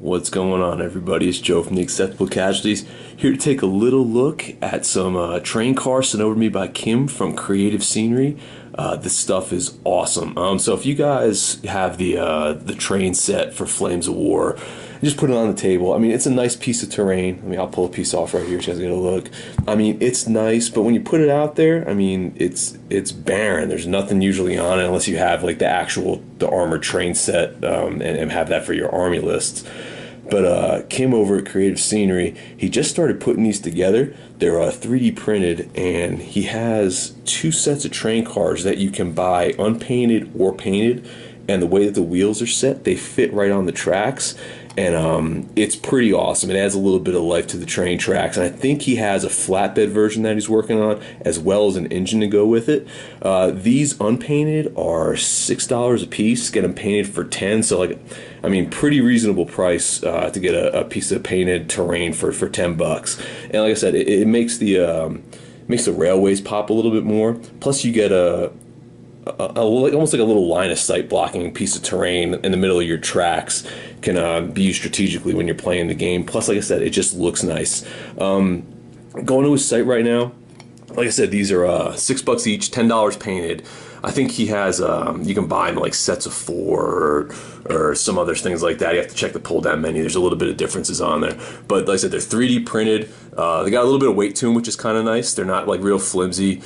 What's going on, everybody? It's Joe from the Acceptable Casualties, here to take a little look at some train cars sent over to me by Kim from Creative Scenery. This stuff is awesome. So if you guys have the train set for Flames of War, just put it on the table. I mean, it's a nice piece of terrain. I mean, I'll pull a piece off right here so you guys get a look. I mean, it's nice, but when you put it out there, I mean, it's barren. There's nothing usually on it unless you have like the armored train set and have that for your army lists. But Kim over at Creative Scenery, he just started putting these together. They're 3D printed, and he has two sets of train cars that you can buy unpainted or painted. And the way that the wheels are set, they fit right on the tracks. And it's pretty awesome. It adds a little bit of life to the train tracks. And I think he has a flatbed version that he's working on, as well as an engine to go with it. These unpainted are $6 a piece. Get them painted for $10. So, like, I mean, pretty reasonable price to get a piece of painted terrain for $10. And like I said, it makes the railways pop a little bit more. Plus, you get almost like a little line of sight blocking piece of terrain in the middle of your tracks. Can be used strategically when you're playing the game. Plus, like I said, it just looks nice. Going to his site right now, like I said, these are $6 each, $10 painted. I think he has, you can buy them like sets of 4 or some other things like that. You have to check the pull down menu. There's a little bit of differences on there. But like I said, they're 3D printed. They got a little bit of weight to them, which is kind of nice. They're not like real flimsy.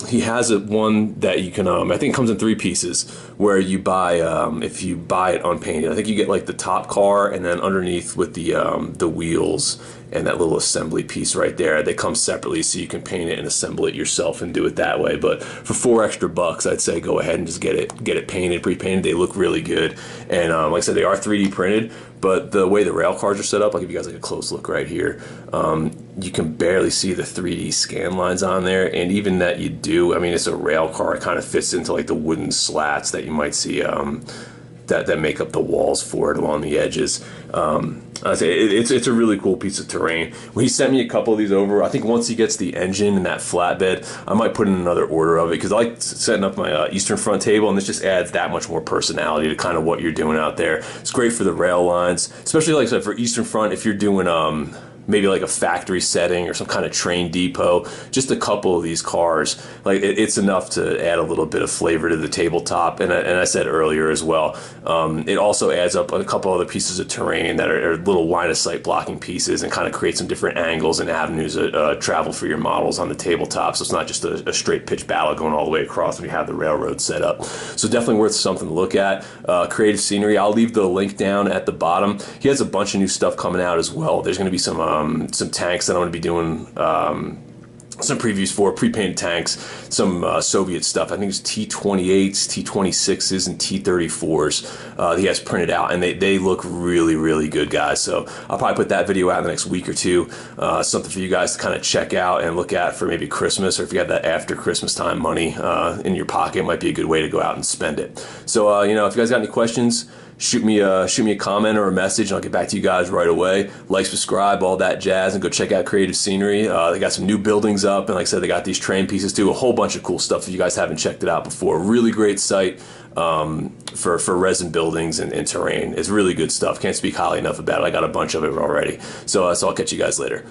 He has one that you can, I think it comes in 3 pieces, where you buy, if you buy it unpainted, I think you get like the top car and then underneath with the wheels and that little assembly piece right there. They come separately, so you can paint it and assemble it yourself and do it that way. But for $4 extra, I'd say go ahead and just get it painted, pre-painted. They look really good. And like I said, they are 3D printed, but the way the rail cars are set up, I'll give you guys like a close look right here. You can barely see the 3D scan lines on there, and even that you do, I mean, it's a rail car. It kind of fits into like the wooden slats that you might see that make up the walls for it along the edges. It's a really cool piece of terrain. When he sent me a couple of these over, I think once he gets the engine and that flatbed, I might put in another order of it, because I like setting up my Eastern Front table, and this just adds that much more personality to kind of what you're doing out there. It's great for the rail lines, especially like I said, for Eastern Front, if you're doing maybe like a factory setting or some kind of train depot. Just a couple of these cars, like it's enough to add a little bit of flavor to the tabletop. And I said earlier as well, it also adds up a couple other pieces of terrain that are little line of sight blocking pieces, and kind of create some different angles and avenues of travel for your models on the tabletop. So it's not just a straight pitch battle going all the way across when you have the railroad set up. So definitely worth something to look at. Creative Scenery, I'll leave the link down at the bottom. He has a bunch of new stuff coming out as well. There's going to be some tanks that I'm going to be doing some previews for, pre-painted tanks, some Soviet stuff. I think it's T-28s, T-26s, and T-34s he has printed out, and they look really, really good, guys. So I'll probably put that video out in the next week or two. Something for you guys to kind of check out and look at for maybe Christmas, or if you have that after Christmas time money in your pocket, it might be a good way to go out and spend it. So, if you guys got any questions, shoot me a comment or a message, and I'll get back to you guys right away. Like, subscribe, all that jazz, and go check out Creative Scenery. They got some new buildings up, and like I said, they got these train pieces too. A whole bunch of cool stuff if you guys haven't checked it out before. Really great site for resin buildings and terrain. It's really good stuff. Can't speak highly enough about it. I got a bunch of it already. So I'll catch you guys later.